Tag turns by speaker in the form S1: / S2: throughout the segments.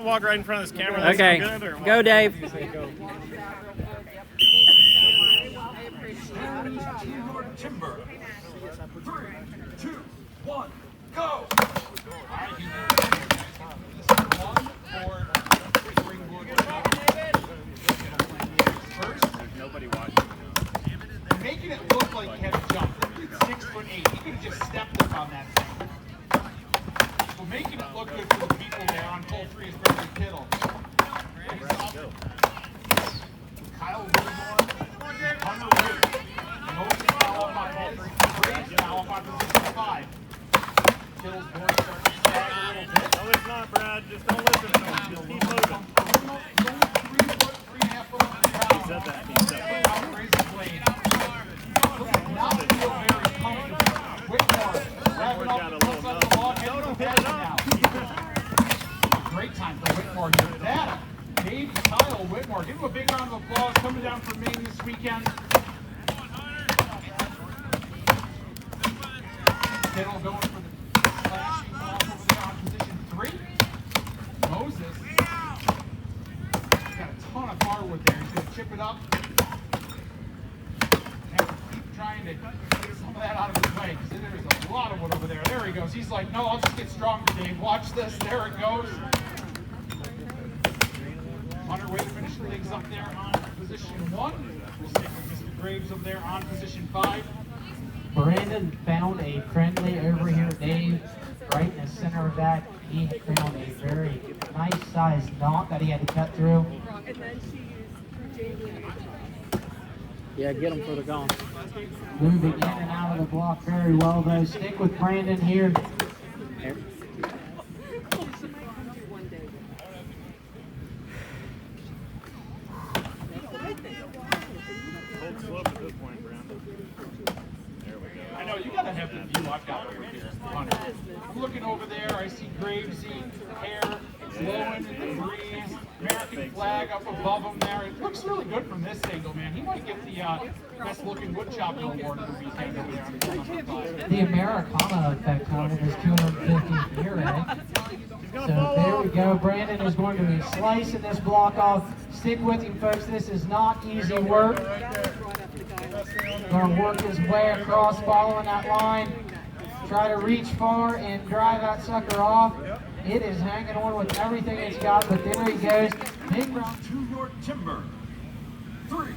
S1: walk right in front of this camera? That's
S2: Okay,
S1: good, or what?
S2: go Dave.
S3: Timber. 3, 2, 1, go!
S1: Nobody watching.
S4: Making it look like he had to jump. He's 6'8". He could have just stepped up on that thing. So making it look good for the people there on pole 3 is Bradley Kittle. Kyle Whitmore, Hunter Witt. Moses now up on pole 3. Graves now up on position 5. Kittle's board starting to sag a little bit.
S1: No, it's not, Brad. Just don't listen to him. Just keep moving. He said that. He said that.
S4: Not feel very comfortable. Whitmore wrapping up the close up the log. Don't hit it now. Great time for Whitmore here. That baby Kyle Whitmore. Give him a big round of applause coming down from Maine this weekend. Kittle going for the slashing ball over there on position 3. Moses got a ton of firewood there. He's going to chip it up. Trying to get some of that out of his way because there's a lot of wood over there. There he goes. He's like, no, I'll just get stronger, Dave. Watch this. There it goes. On her way to finish things up there on position 1. We'll stick with Mr. Graves over there on position 5.
S5: Brandon found a friendly over here, Dave, right in the center of that. He found a very nice sized knot that he had to cut through.
S6: And then she used Jamie.
S2: Yeah, get them for the gone.
S5: Moving in and out of the block very well, though. Stick with Brandon here.
S1: Hold slope at this point, Brandon. There we go.
S4: I know, you got to have the view I've got over here, Hunter. I'm looking over there. I see Gravesy, hair blowing in the breeze. American flag up above him there. It looks really good from this angle, man. He might get the best looking wood chopping award of the weekend over there on the number 5.
S5: The Americana effect on it is 250th year, eh? So there we go. Brandon is going to be slicing this block off. Stick with him, folks. This is not easy work. Going to work his way across, following that line. Try to reach far and drive that sucker off. It is hanging on with everything it's got, but there he goes. Big round.
S3: To your timber. 3,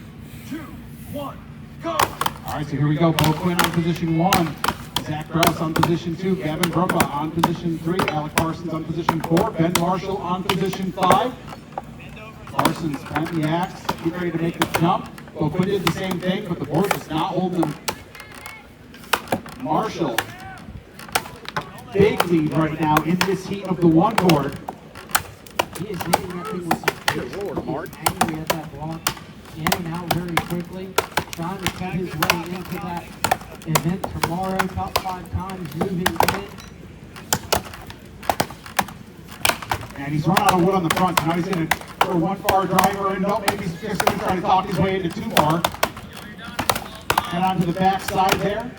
S3: 2, 1, go!
S4: All right, so here we go. Bo Quinn on position 1. Zach Grouse on position 2. Gavin Brumbaugh on position 3. Alec Parsons on position 4. Ben Marshall on position 5. Parsons on the axe, getting ready to make the jump. Bo Quinn did the same thing, but the board is not holding him. Marshall, big lead right now in this heat of the 1 board.
S5: He is hitting that thing with some fierce. He's angry at that block. In and out very quickly. Trying to cut his way into that event tomorrow. Top 5 times moving in.
S4: And he's run out of wood on the front, so now he's going to throw 1 far driver, and no, maybe he's just going to try to talk his way into 2 far. And onto the back side there.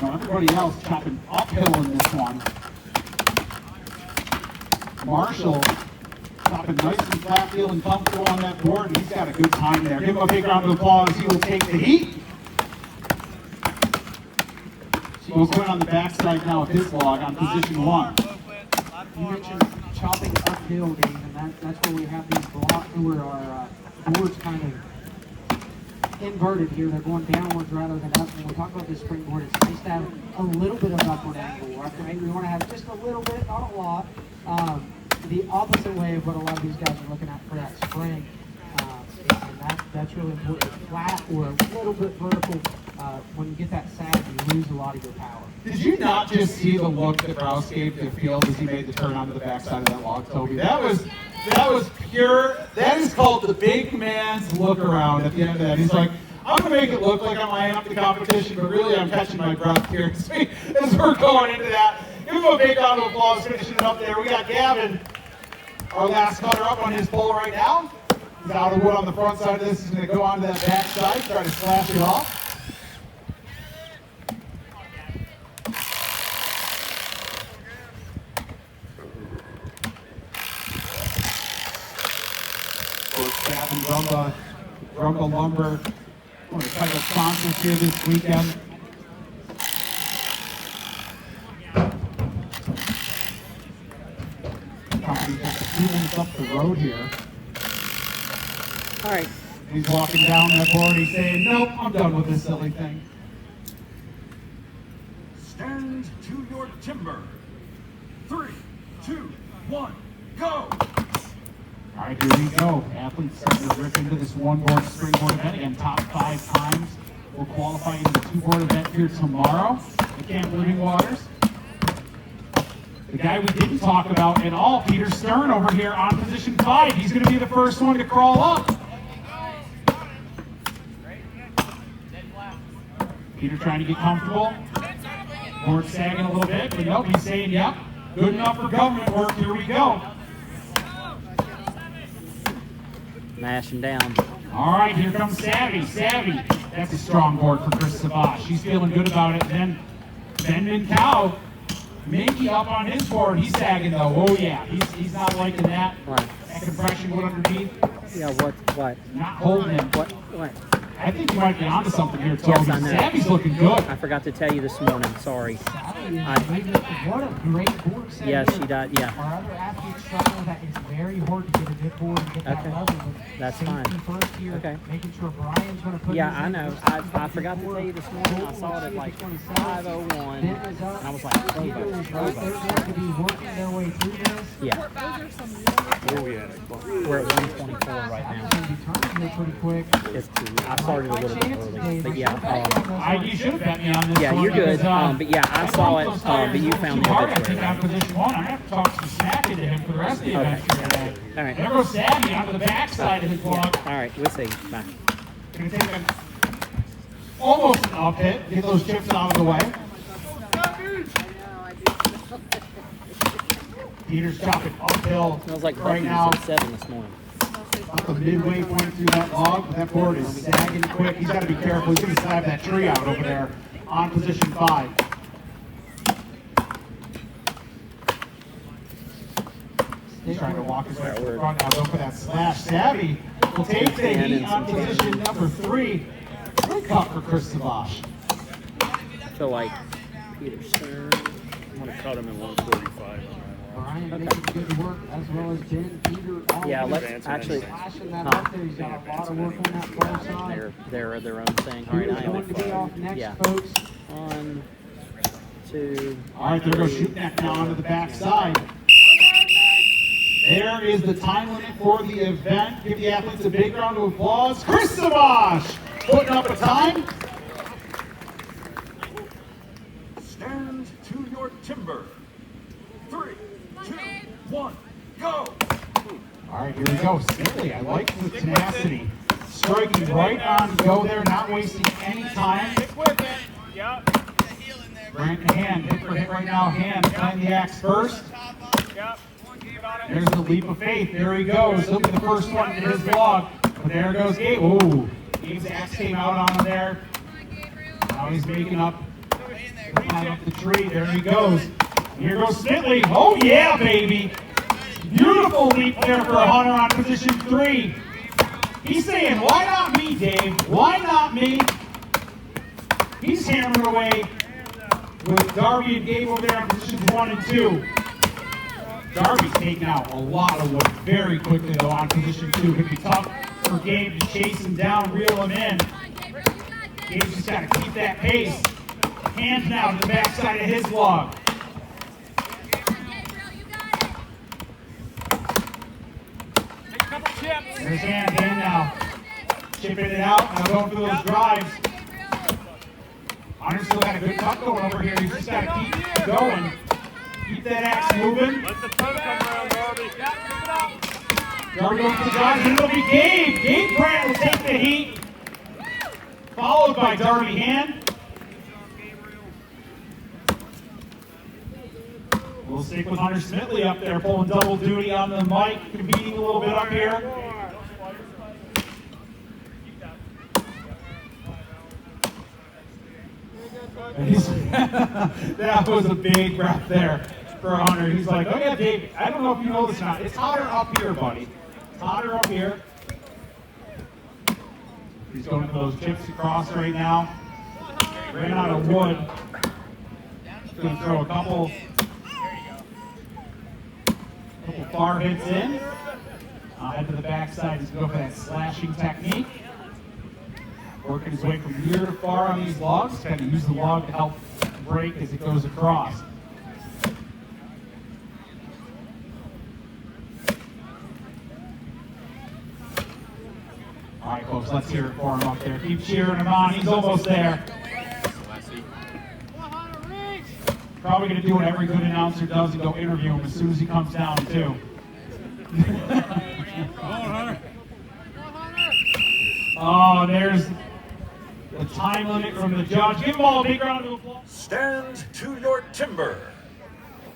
S4: Now everybody else chopping uphill in this one. Marshall chopping nice and flat, feeling comfortable on that board, and he's got a good time there. Give him a big round of applause. He will take the heat. Bo Quinn on the backside now of his log on position 1.
S5: You mentioned chopping uphill, Dave, and that's where we have these blocks where our boards kind of inverted here. They're going downwards rather than up. When we talk about this springboard, it's nice to have a little bit of upward angle. Right? We want to have just a little bit, not a lot. The opposite way of what a lot of these guys are looking at for that spring. And that's really important. Flat or a little bit vertical. When you get that sag, you lose a lot of your power.
S4: Did you not just see the look that Rouse gave to the field as he made the turn onto the backside of that log, Toby? That was pure. That is called the big man's look around at the end of that. He's like, I'm going to make it look like I'm eyeing up the competition, but really I'm catching my breath here as we're going into that. Give him a big round of applause finishing it up there. We got Gavin, our last cutter, up on his pole right now. He's out of wood on the front side of this. He's going to go onto that back side, try to slash it off. and Rumba Lumber, one of the title sponsors here this weekend. Company just a few minutes up the road here.
S2: All right.
S4: He's walking down that board. He's saying, "Nope, I'm done with this silly thing."
S3: Stand to your timber. 3, 2, 1, go!
S4: All right, here we go. Athletes starting to rip into this one-board springboard event. Again, top 5 times will qualify into the 2-board event here tomorrow at Camp Living Waters. The guy we didn't talk about at all, Peter Stern over here on position 5. He's going to be the first one to crawl up. Peter trying to get comfortable. Board sagging a little bit, but nope, he's saying, yep, good enough for government work. Here we go.
S2: Mashing down.
S4: All right, here comes Savvy. Savvy, that's a strong board for Chris Sabash. She's feeling good about it. Then Ben Cow, Minky up on his board. He's sagging though. Oh yeah, he's not liking that.
S2: What?
S4: That compression going underneath.
S2: Yeah, what?
S4: Not holding him.
S2: What?
S4: I think you might be onto something here, Toby.
S2: Yes, I know.
S4: Savvy's looking good.
S2: I forgot to tell you this morning. Sorry.
S5: What a great board set.
S2: Yes, she did. Yeah.
S5: Our other athletes struggle that it's very hard to get a good board and get that
S2: Okay.
S5: level. But
S2: That's
S5: safety
S2: fine.
S5: first here,
S2: Okay.
S5: making sure Brian's going to put
S2: Yeah,
S5: his
S2: I
S5: in
S2: know.
S5: first.
S2: I forgot to tell you this morning. I saw it at like 5:01,
S5: Ben is up.
S2: and I was like,
S5: Peter is right there going to be working their way through this.
S2: yeah.
S1: Where we at?
S2: We're at 124 right
S5: That's
S2: now.
S5: going to be turning here pretty quick.
S2: I started a little bit early, but yeah.
S4: You should have bet me on this
S2: Yeah,
S4: one.
S2: you're good.
S4: because,
S2: But yeah, I saw it. But you found the
S4: hard,
S2: other
S4: I think, on position 1. I'm going to have to talk some smack into him for the rest of the event here today.
S2: All right.
S4: There goes Savvy onto the backside of his block.
S2: All right, we'll see. Bye.
S4: Going to take him almost an up hit. Get those chips out of the way. Peter's chopping uphill
S2: Smells like
S4: right
S2: Buc-ee's
S4: now.
S2: at 7 this morning.
S4: Up the midway point through that log. That board is sagging quick. He's got to be careful. He's going to slap that tree out over there on position 5. He's trying to walk his way to the front now. Go for that slash. Savvy will take the heat on position number 3. Good cut for Chris Sabash.
S2: I feel like Peter Stern.
S1: I'm going to cut him in 145.
S5: Brian making good work as well as Ben, Peter. All
S2: Yeah,
S5: of
S2: let's
S5: them
S2: actually.
S5: flashing that up there. He's got a lot of work on that far side.
S2: They're their own thing. All right,
S5: Who's
S2: I am
S5: going to be off next,
S2: Yeah.
S5: folks?
S2: 1, 2.
S4: All right, there goes shooting that now onto the backside. There is the time limit for the event. Give the athletes a big round of applause. Chris Sabash putting up a time.
S3: Stand to your timber. 3, 2, 1, go!
S4: All right, here we go. Smithley, I like the tenacity. Striking right on go there, not wasting any time.
S1: Stick with it. Yep.
S4: Grant Hand, hit for hit right now. Hand playing the axe first.
S1: Yep. Get on it.
S4: There's the leap of faith. There he goes. He'll be the first one in his vlog. But there goes Gabe. Ooh, Gabe's axe came out on him there. Now he's making up, climb up the tree. There he goes. Here goes Smithley. Oh yeah, baby. Beautiful leap there for Hunter on position 3. He's saying, why not me, Dave? Why not me? He's hammering away with Darby and Gabe over there on positions 1 and 2. Darby's taking out a lot of wood very quickly, though, on position 2. It'd be tough for Gabe to chase him down, reel him in. Gabe's just got to keep that pace. Hands now to the backside of his log. There's Hand in now. Chipping it out, now going for those drives. Hunter's still got a good tuck going over here. He's just got to keep going. Keep that axe moving.
S1: Let the toe come around, Darby.
S4: Darby going for the drives, and it'll be Gabe. Gabe Pratt will take the heat. Followed by Darby Hand. We'll stick with Hunter Smithley up there, pulling double duty on the mic, competing a little bit up here. That was a big breath there for Hunter. He's like, oh yeah, Dave, I don't know if you know this or not. It's hotter up here, buddy. It's hotter up here. He's going for those chips across right now. Ran out of wood. He's going to throw a couple far hits in. Head to the backside. He's going for that slashing technique. Working his way from near to far on these logs. Kind of use the log to help break as it goes across. All right, folks, let's hear it for him up there. Keep cheering him on. He's almost there. Probably going to do what every good announcer does and go interview him as soon as he comes down, too. Oh, there's the time limit from the judge. Give them all a big round of applause.
S3: Stand to your timber.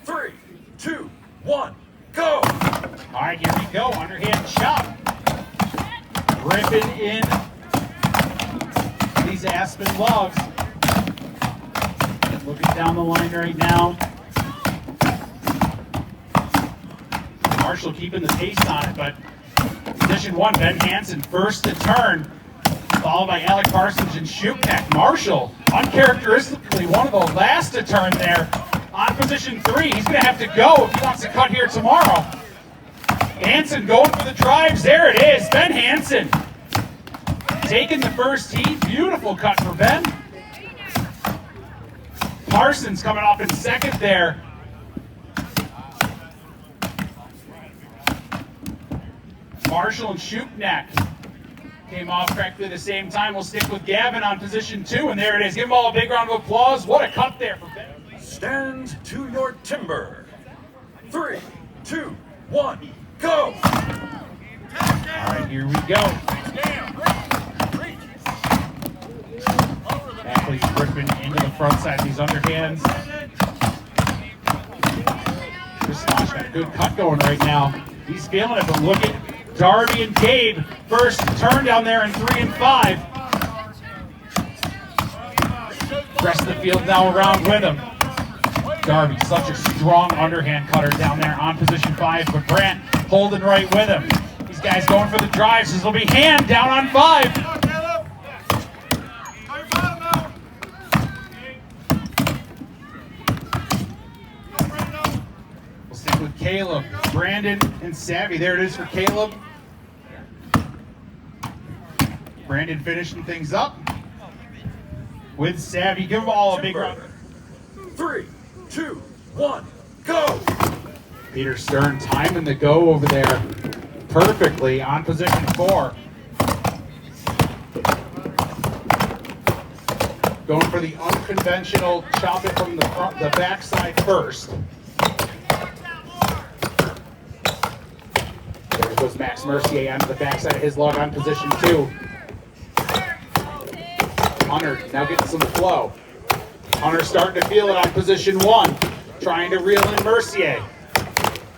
S3: 3, 2, 1, go!
S4: All right, here we go. Underhand chop. Ripping in these aspen logs. Looking down the line right now. Marshall keeping the pace on it, but position 1, Ben Hansen first to turn, followed by Alec Parsons and Shupnek. Marshall, uncharacteristically, one of the last to turn there. On position 3, he's going to have to go if he wants to cut here tomorrow. Hansen going for the drives. There it is. Ben Hansen taking the first heat. Beautiful cut for Ben. Parsons coming off in second there. Marshall and Shupnek came off practically at the same time. We'll stick with Gavin on position 2, and there it is. Give them all a big round of applause. What a cut there for Ben.
S3: Stand to your timber. 3, 2, 1, go!
S4: All right, here we go. Athletes ripping into the front side of these underhands. Kristosh got a good cut going right now. He's feeling it, but look at Darby and Gabe. First turn down there in 3 and 5. Rest of the field now around with him. Darby, such a strong underhand cutter down there on position 5, but Brandt holding right with him. These guys going for the drives. This will be Hand down on 5. We'll stick with Caleb, Brandon, and Savvy. There it is for Caleb. Brandon finishing things up with Savvy. Give them all a big round.
S3: 3, 2, 1, go!
S4: Peter Stern timing the go over there perfectly on position 4. Going for the unconventional chop it from the backside first. There goes Max Mercier onto the backside of his log on position 2. Hunter now getting some flow. Hunter starting to feel it on position 1, trying to reel in Mercier.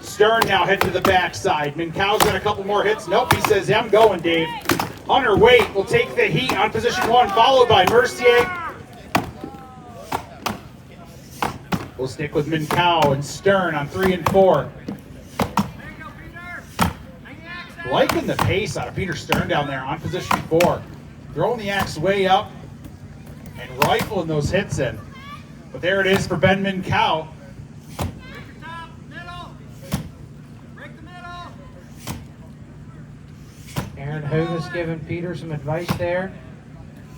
S4: Stern now heading to the backside. Minkow's got a couple more hits. Nope, he says, yeah, I'm going, Dave. Hunter, wait, will take the heat on position 1, followed by Mercier. We'll stick with Minkow and Stern on 3 and 4. Liking the pace out of Peter Stern down there on position 4. Throwing the axe way up and rifling those hits in. But there it is for Ben Minkow.
S5: Aaron Hovis giving Peter some advice there.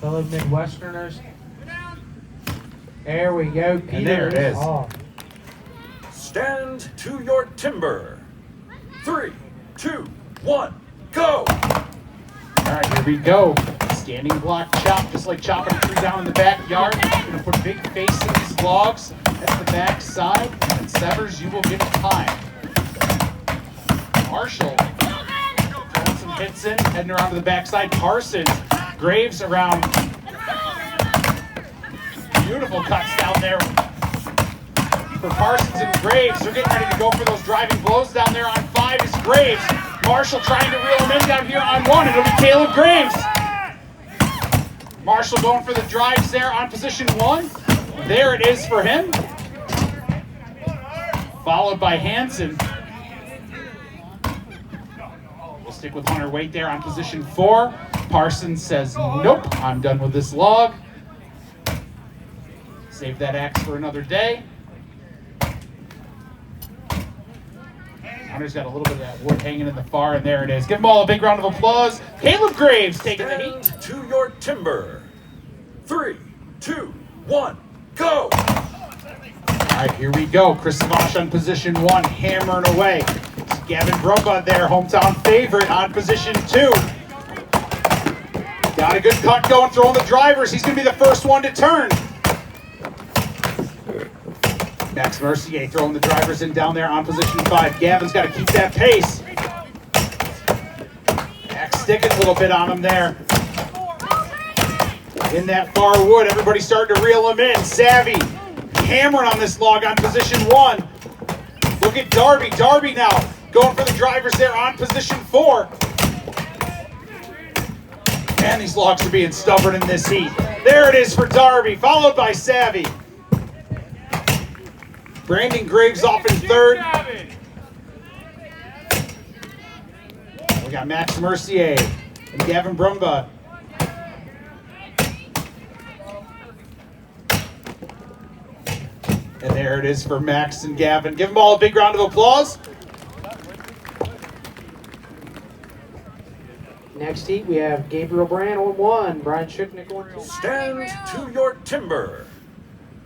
S5: Fellow Midwesterners. There we go. Peter
S4: And there it is.
S5: Off.
S3: Stand to your timber. 3, 2, 1, go!
S4: All right, here we go. Standing block chop, just like chopping a tree down in the backyard. You're gonna put a big face in these logs. That's the back side. And severs, you will get time. Marshall throwing some hits in, heading around to the backside. Parsons, Graves around. Beautiful cuts down there for Parsons and Graves. They're getting ready to go for those driving blows down there on 5 is Graves. Marshall trying to reel him in down here on 1. It'll be Caleb Graves. Marshall going for the drives there on position 1. There it is for him. Followed by Hansen. We'll stick with Hunter Waite there on position 4. Parsons says, nope, I'm done with this log. Save that axe for another day. Hunter's got a little bit of that wood hanging in the far, and there it is. Give them all a big round of applause. Caleb Graves taking the heat.
S3: Stand to your timber. 3, 2, 1, go!
S4: All right, here we go. Chris Savash on position 1, hammering away. Gavin Brumba there, hometown favorite on position 2. Got a good cut going, throwing the drivers. He's going to be the first one to turn. Max Mercier throwing the drivers in down there on position 5. Gavin's got to keep that pace. Max sticking a little bit on him there. In that far wood, everybody's starting to reel him in. Savvy hammering on this log on position 1. Look at Darby. Darby now going for the drivers there on position 4. Man, these logs are being stubborn in this heat. There it is for Darby, followed by Savvy. Brandon Graves off in 3rd. We got Max Mercier and Gavin Brumba. And there it is for Max and Gavin. Give them all a big round of applause.
S5: Next heat, we have Gabriel Brand on 1, Brian Shuknick on 2.
S3: Stand to your timber.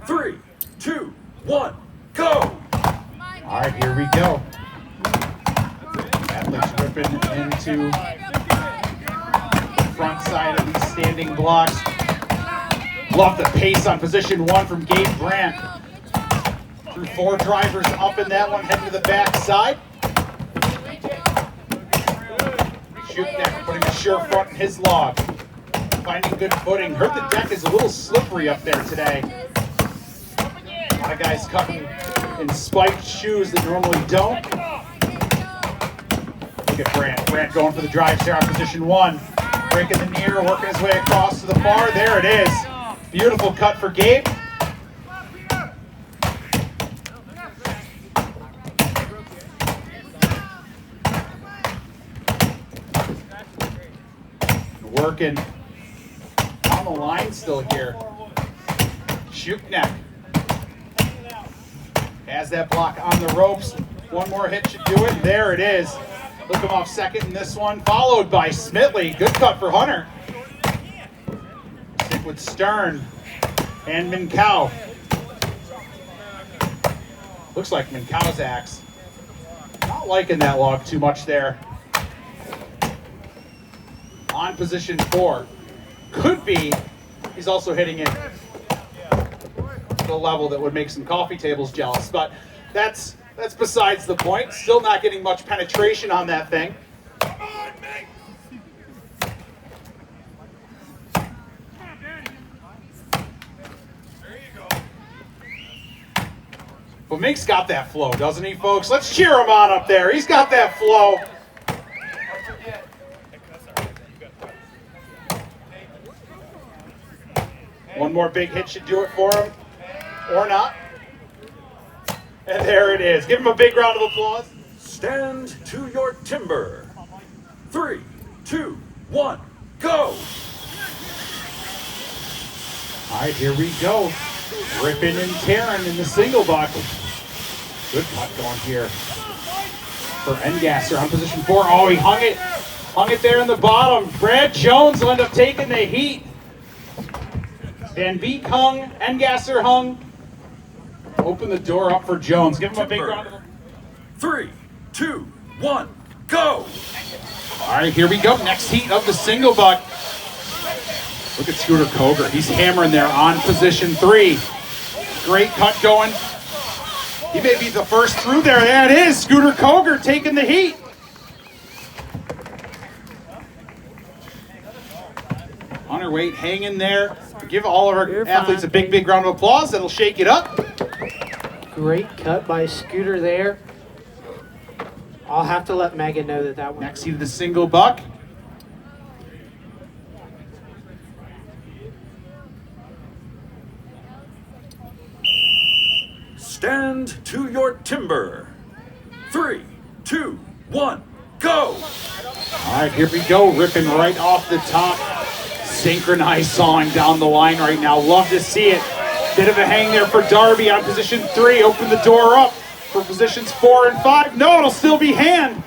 S3: 3, 2, 1, go!
S4: All right, here we go. Athletes ripping into the front side of these standing blocks. Love the pace on position 1 from Gabe Brandt. Through 4 drivers up in that one, heading to the back side. Shuknick putting a sure front in his log. Finding good footing. Heard the deck is a little slippery up there today. A lot of guys cutting in spiked shoes that normally don't. Look at Brandt. Brandt going for the drives there on position 1. Breaking the near, working his way across to the far. There it is. Beautiful cut for Gabe. Working on the line still here. Shuknick has that block on the ropes. One more hit should do it. There it is. Look him off second in this one, followed by Smitley. Good cut for Hunter. Stick with Stern and Minkow. Looks like Minkow's axe. Not liking that log too much there. On position 4. Could be he's also hitting it at a level that would make some coffee tables jealous, but that's besides the point. Still not getting much penetration on that thing. But Mink's got that flow, doesn't he, folks? Let's cheer him on up there. He's got that flow. One more big hit should do it for him, or not. And there it is. Give him a big round of applause.
S3: Stand to your timber. 3, 2, 1, go!
S4: All right, here we go. Ripping and tearing in the single buck. Good cut going here for Engasser on position 4. Oh, he hung it there in the bottom. Brad Jones will end up taking the heat. Van Beek hung, Engasser hung. Open the door up for Jones. Give him a big round of applause.
S3: 3, 2, 1, go!
S4: All right, here we go. Next heat of the single buck. Look at Scooter Koger. He's hammering there on position 3. Great cut going. He may be the first through there. There it is. Scooter Koger taking the heat. Hunter Waite hanging there. Give all of our athletes a big, big round of applause. That'll shake it up.
S5: Great cut by Scooter there. I'll have to let Megan know that one.
S4: Next heat of the single buck.
S3: Stand to your timber. 3, 2, 1, go!
S4: All right, here we go, ripping right off the top. Synchronized sawing down the line right now. Love to see it. Bit of a hang there for Darby on position 3. Open the door up for positions 4 and 5. No, it'll still be hand.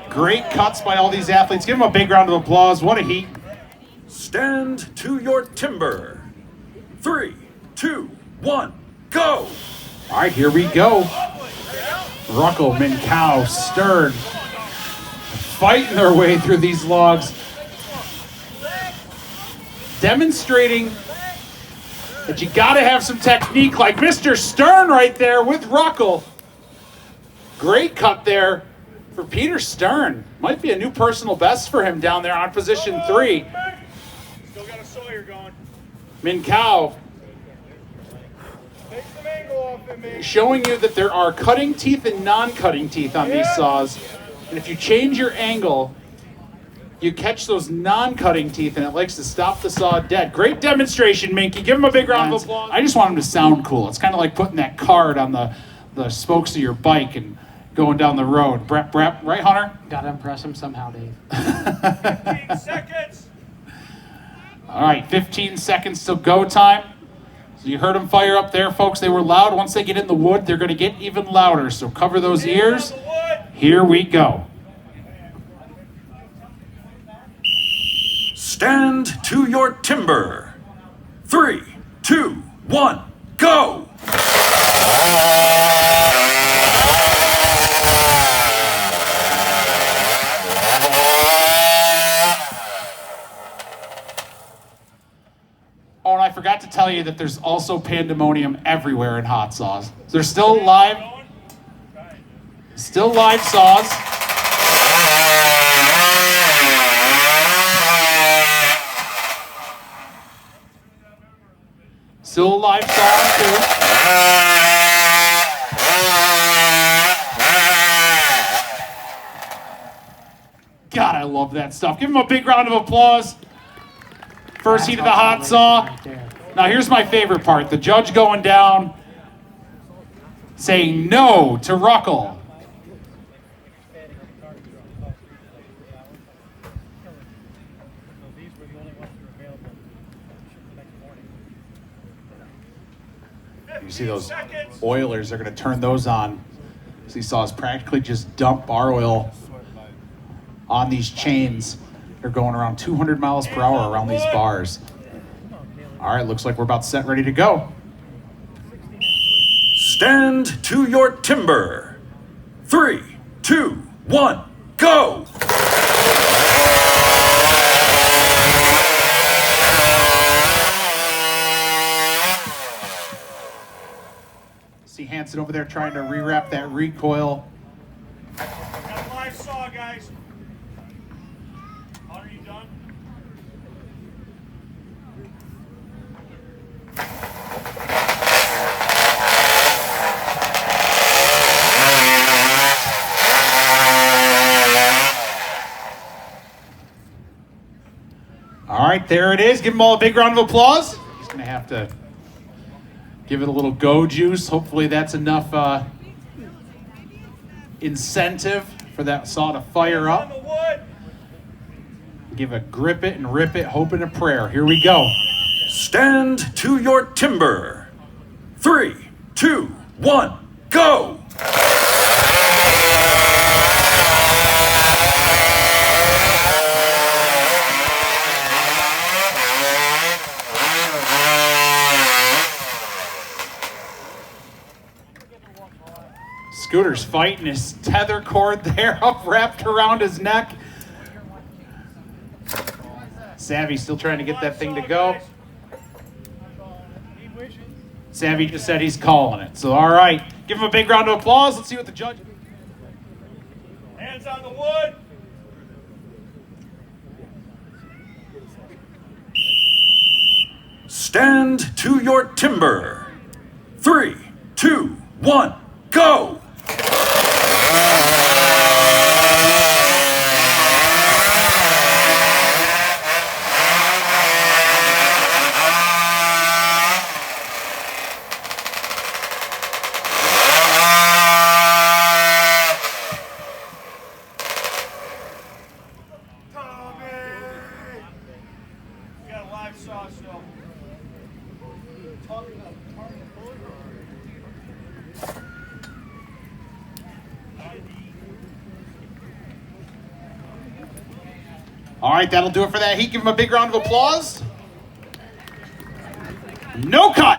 S4: Great cuts by all these athletes. Give them a big round of applause. What a heat.
S3: Stand to your timber. 3, 2, 1, go!
S4: All right, here we go. Ruckel, Minkow, Stern, fighting their way through these logs. Demonstrating that you got to have some technique, like Mr. Stern right there with Ruckel. Great cut there for Peter Stern. Might be a new personal best for him down there on position 3.
S1: Still got a Sawyer going.
S4: Minkow
S1: Take some angle off him, man.
S4: showing you that there are cutting teeth and non-cutting teeth on these saws. And if you change your angle, you catch those non-cutting teeth and it likes to stop the saw dead. Great demonstration, Minky. Give him a big round of applause. I just want him to sound cool. It's kind of like putting that card on the spokes of your bike and going down the road. Brep, right, Hunter?
S5: Gotta impress him somehow, Dave.
S1: 15 seconds.
S4: All right, 15 seconds till go time. So you heard them fire up there, folks. They were loud. Once they get in the wood, they're going to get even louder. So cover those ears. Here we go.
S3: Stand to your timber. 3, 2, 1, go!
S4: Oh, and I forgot to tell you that there's also pandemonium everywhere in hot saws. There's still live saws. Still live saws too. God, I love that stuff. Give him a big round of applause. First heat of the hot saw.
S5: Right there.
S4: Now here's my favorite part. The judge going down, saying no to Ruckel. You see those oilers, they're going to turn those on. So these saws practically just dump bar oil on these chains. They're going around 200 miles per hour around these bars. All right, looks like we're about set, ready to go.
S3: Stand to your timber. 3, 2, 1, go!
S4: See Hanson over there trying to rewrap that recoil.
S1: Got a live saw, guys. Are you done?
S4: All right, there it is. Give them all a big round of applause. He's going to have to give it a little go juice. Hopefully that's enough incentive for that saw to fire
S1: On
S4: up.
S1: the wood.
S4: Give a grip it and rip it, hope and a prayer. Here we go.
S3: Stand to your timber. 3, 2, 1, go!
S4: Scooter's fighting his tether cord there up wrapped around his neck. Savvy still trying to get that thing to go. Savvy just said he's calling it. So, all right. Give him a big round of applause. Let's see what the judge...
S1: Hands on the wood.
S3: Stand to your timber. 3, 2, 1, go!
S7: All right, that'll do it for that heat. Give him a big round of applause. No cut.